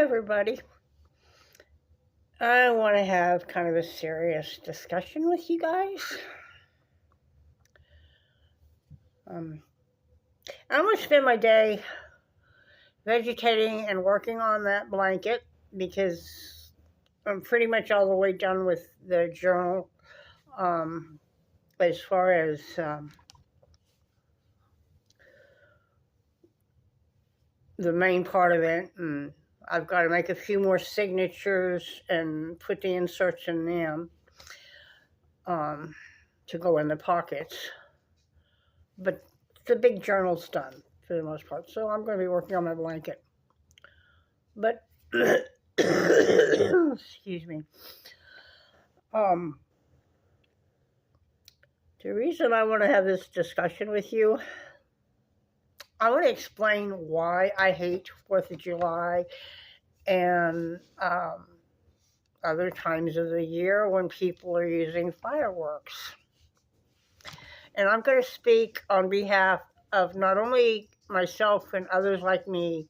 everybody. I want to have kind of a serious discussion with you guys. I'm going to spend my day vegetating and working on that blanket because I'm pretty much all the way done with the journal as far as the main part of it. And I've got to make a few more signatures and put the inserts in them to go in the pockets. But the big journal's done for the most part, so I'm going to be working on my blanket. But, excuse me. The reason I want to have this discussion with you, I want to explain why I hate 4th of July and other times of the year when people are using fireworks. And I'm going to speak on behalf of not only myself and others like me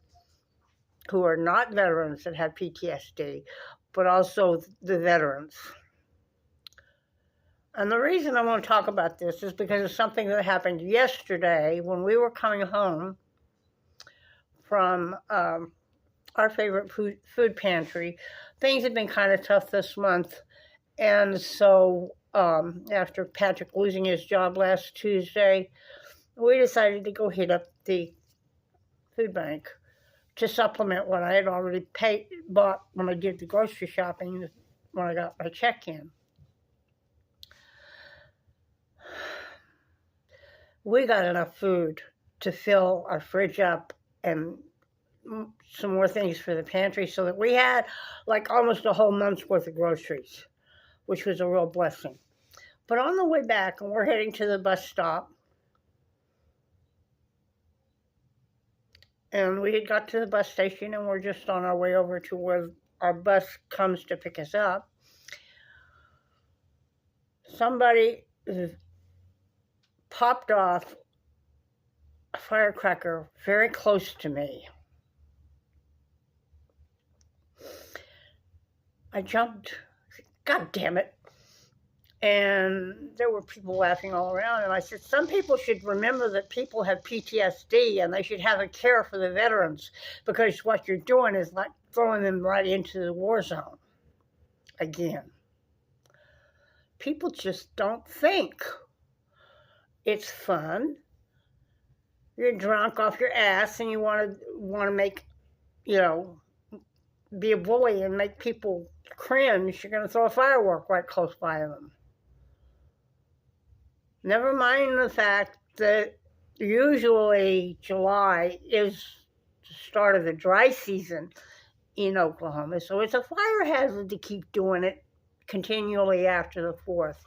who are not veterans that have PTSD, but also the veterans. And the reason I want to talk about this is because of something that happened yesterday when we were coming home from our favorite food pantry. Things have been kind of tough this month, and so after Patrick losing his job last Tuesday, we decided to go hit up the food bank to supplement what I had already bought when I did the grocery shopping when I got my check in. We got enough food to fill our fridge up and some more things for the pantry so that we had like almost a whole month's worth of groceries, which was a real blessing. But on the way back, and we're heading to the bus stop, and we had got to the bus station and we're just on our way over to where our bus comes to pick us up. Somebody popped off a firecracker very close to me. I jumped. God damn it. And there were people laughing all around. And I said, some people should remember that people have PTSD and they should have a care for the veterans, because what you're doing is like throwing them right into the war zone again. People just don't think. It's fun. You're drunk off your ass and you want to make, be a bully and make people cringe. You're going to throw a firework right close by them. Never mind the fact that usually July is the start of the dry season in Oklahoma, so it's a fire hazard to keep doing it continually after the 4th.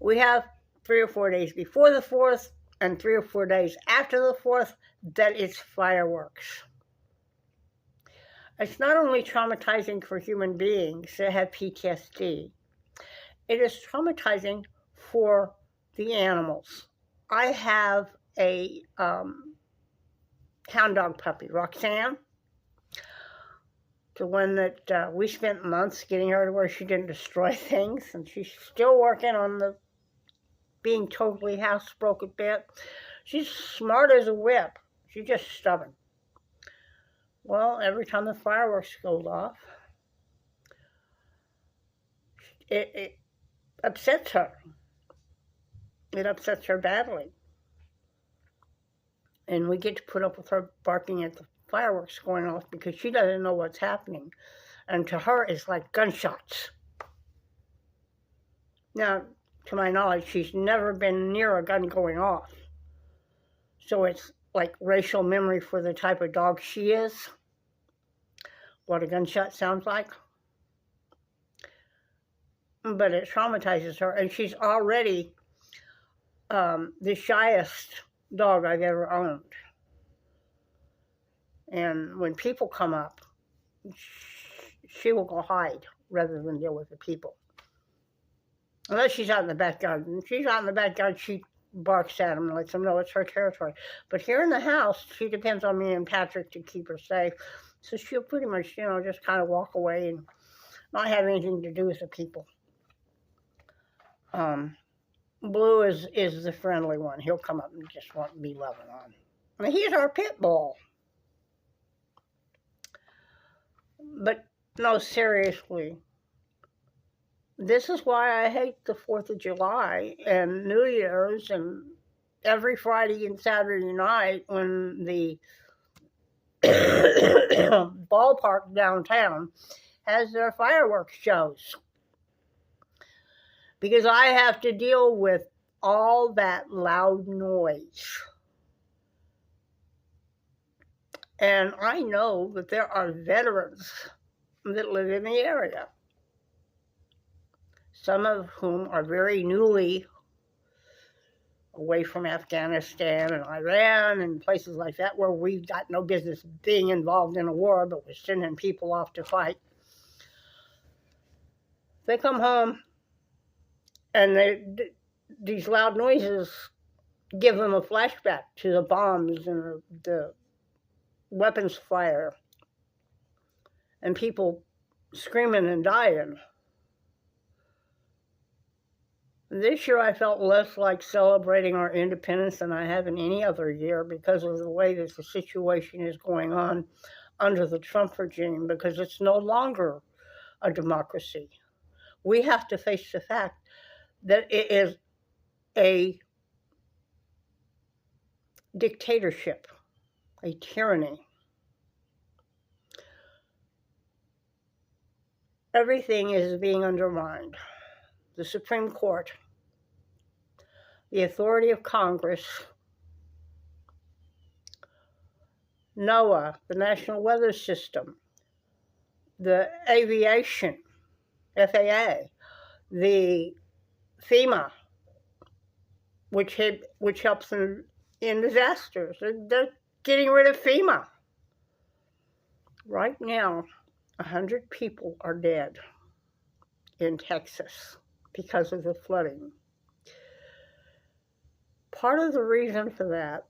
We have 3 or 4 days before the 4th and 3 or 4 days after the 4th that is fireworks. It's not only traumatizing for human beings that have PTSD, it is traumatizing for the animals. I have a hound dog puppy, Roxanne, the one that we spent months getting her to where she didn't destroy things, and she's still working on the being totally housebroken bit. She's smart as a whip. She's just stubborn. Well, every time the fireworks go off, it upsets her. It upsets her badly. And we get to put up with her barking at the fireworks going off because she doesn't know what's happening. And to her, it's like gunshots. Now, to my knowledge, she's never been near a gun going off. So it's like racial memory for the type of dog she is, what a gunshot sounds like. But it traumatizes her, and she's already the shyest dog I've ever owned. And when people come up, she will go hide rather than deal with the people. Unless she's out in the backyard. When she's out in the backyard, she barks at them and lets them know it's her territory. But here in the house, she depends on me and Patrick to keep her safe. So she'll pretty much, just kind of walk away and not have anything to do with the people. Blue is the friendly one. He'll come up and just want to be loving on. I mean, he's our pit bull. But no, seriously. This is why I hate the 4th of July and New Year's and every Friday and Saturday night when the ballpark downtown has their fireworks shows. Because I have to deal with all that loud noise. And I know that there are veterans that live in the area, some of whom are very newly away from Afghanistan and Iran and places like that where we've got no business being involved in a war, but we're sending people off to fight. They come home and these loud noises give them a flashback to the bombs and the weapons fire and people screaming and dying. This year I felt less like celebrating our independence than I have in any other year because of the way that the situation is going on under the Trump regime, because it's no longer a democracy. We have to face the fact that it is a dictatorship, a tyranny. Everything is being undermined. The Supreme Court, the authority of Congress, NOAA, the National Weather System, the aviation, FAA, the FEMA, which helps them in disasters. They're getting rid of FEMA. Right now, 100 people are dead in Texas because of the flooding. Part of the reason for that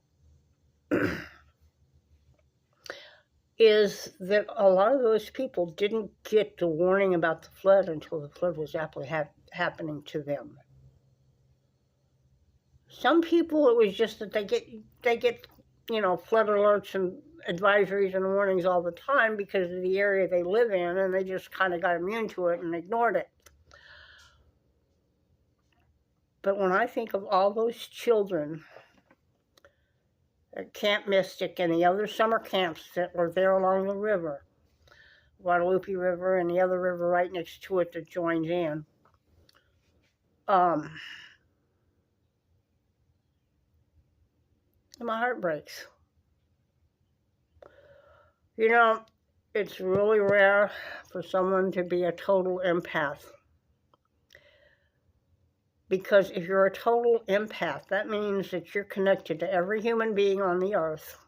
is that a lot of those people didn't get the warning about the flood until the flood was actually happening to them. Some people, it was just that they get flood alerts and advisories and warnings all the time because of the area they live in, and they just kind of got immune to it and ignored it. But when I think of all those children at Camp Mystic and the other summer camps that were there along the river, Guadalupe River and the other river right next to it that joins in, my heart breaks. It's really rare for someone to be a total empath. Because if you're a total empath, that means that you're connected to every human being on the earth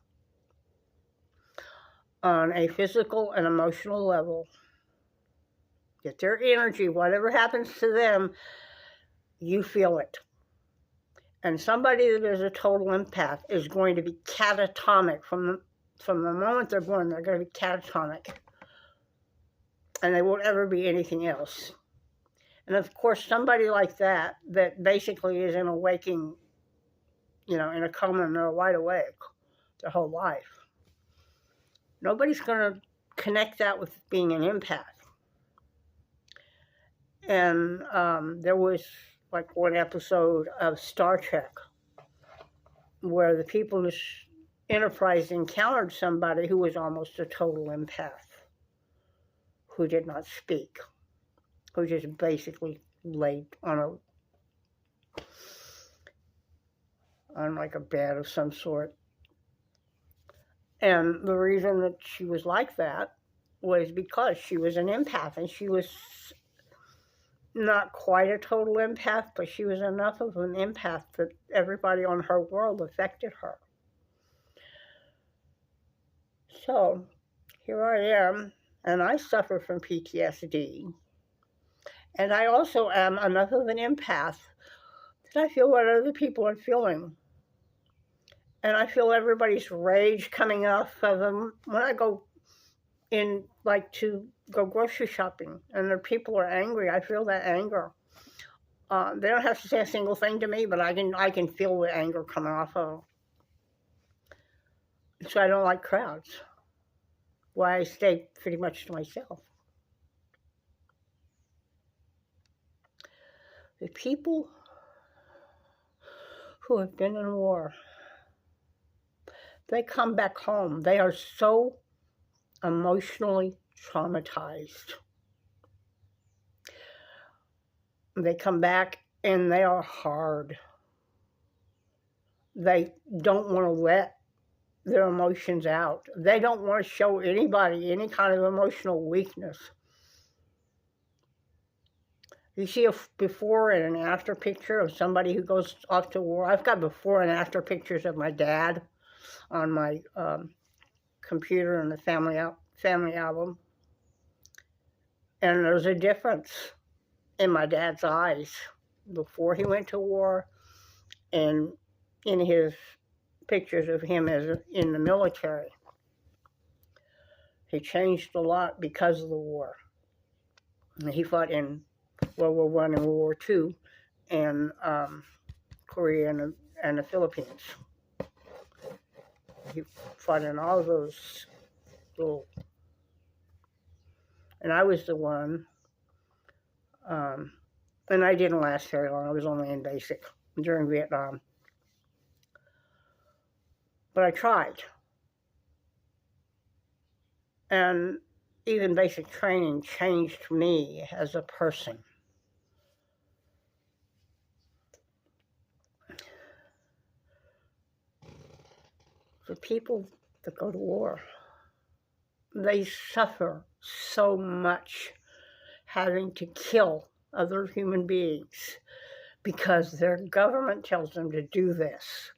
on a physical and emotional level. Get their energy, whatever happens to them, you feel it. And somebody that is a total empath is going to be catatonic from the moment they're born. They're going to be catatonic. And they won't ever be anything else. And of course, somebody like that basically is in a waking, in a coma and they're wide awake their whole life. Nobody's going to connect that with being an empath. And there was like one episode of Star Trek where the people in this Enterprise encountered somebody who was almost a total empath, who did not speak, who just basically laid on like a bed of some sort. And the reason that she was like that was because she was an empath, and she was not quite a total empath, but she was enough of an empath that everybody on her world affected her. So here I am, and I suffer from PTSD. And I also am enough of an empath And I feel what other people are feeling. And I feel everybody's rage coming off of them when I go in, like, to go grocery shopping, and the people are angry. I feel that anger. They don't have to say a single thing to me, but I can feel the anger coming off of them. So I don't like crowds. Why I stay pretty much to myself. The people who have been in war, they come back home. They are so emotionally traumatized. They come back and they are hard. They don't want to let their emotions out. They don't want to show anybody any kind of emotional weakness. You see a before and an after picture of somebody who goes off to war. I've got before and after pictures of my dad on my computer in the family album. And there's a difference in my dad's eyes before he went to war and in his pictures of him as in the military. He changed a lot because of the war. He fought in World War I and World War II and Korea and the Philippines. He fought in all of those little... And I was the one, and I didn't last very long. I was only in basic during Vietnam. But I tried. And even basic training changed me as a person. The people that go to war, they suffer so much having to kill other human beings because their government tells them to do this.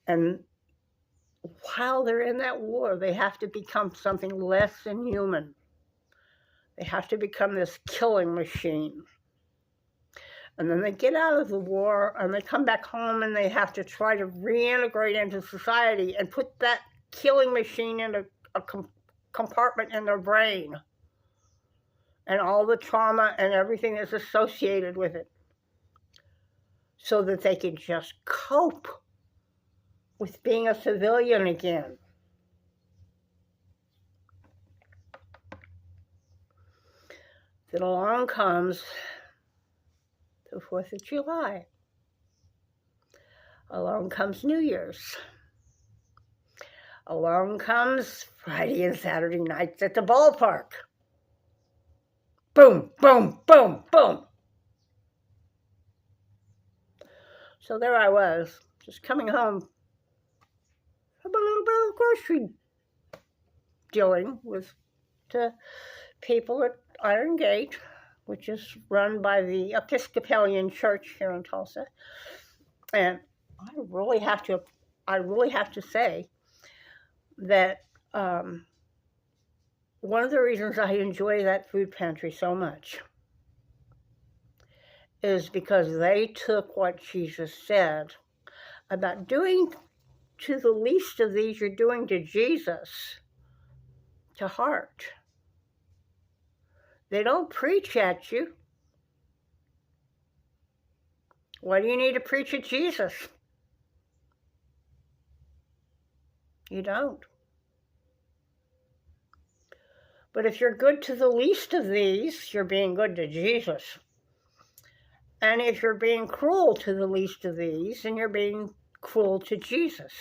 And while they're in that war, they have to become something less than human. They have to become this killing machine. And then they get out of the war and they come back home and they have to try to reintegrate into society and put that killing machine in a compartment in their brain. And all the trauma and everything that's associated with it. So that they can just cope with being a civilian again. Then along comes the 4th of July. Along comes New Year's. Along comes Friday and Saturday nights at the ballpark. Boom, boom, boom, boom. So there I was, just coming home from a little bit of grocery dealing with the people at Iron Gate, which is run by the Episcopalian Church here in Tulsa. And I really have to say that one of the reasons I enjoy that food pantry so much is because they took what Jesus said about doing to the least of these you're doing to Jesus to heart. They don't preach at you. Why do you need to preach at Jesus? You don't. But if you're good to the least of these, you're being good to Jesus. And if you're being cruel to the least of these, then you're being cruel to Jesus.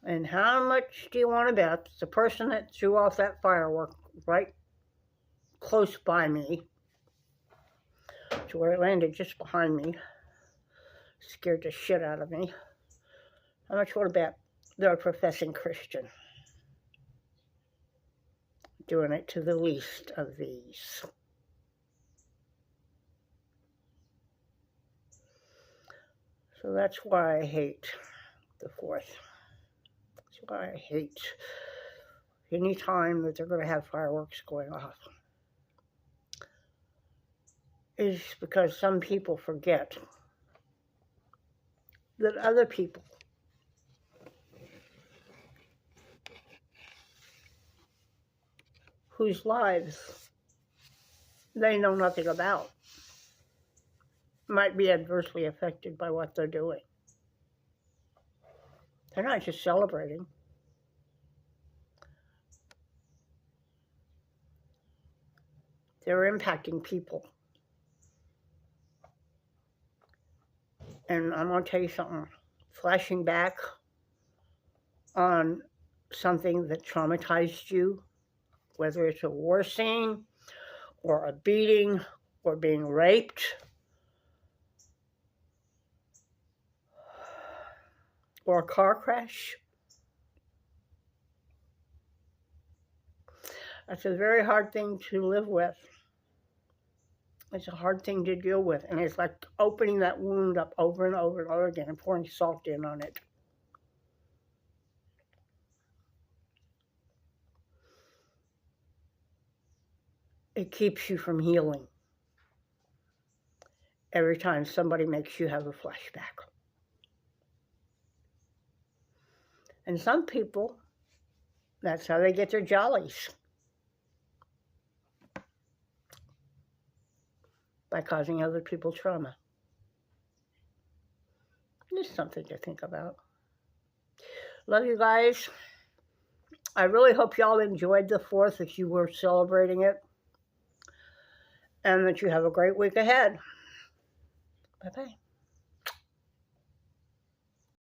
And how much do you want to bet the person that threw off that firework right close by me, to where it landed just behind me, scared the shit out of me, how much would I bet they're a professing Christian doing it to the least of these? So that's why I hate the 4th. That's why I hate any time that they're going to have fireworks going off. is because some people forget that other people whose lives they know nothing about might be adversely affected by what they're doing. They're not just celebrating. They're impacting people. And I'm going to tell you something. Flashing back on something that traumatized you, whether it's a war scene or a beating or being raped or a car crash, that's a very hard thing to live with. It's a hard thing to deal with, and it's like opening that wound up over and over and over again and pouring salt in on it. It keeps you from healing every time somebody makes you have a flashback. And some people, that's how they get their jollies. By causing other people trauma. Just something to think about. Love you guys. I really hope y'all enjoyed the 4th if you were celebrating it. And that you have a great week ahead. Bye-bye.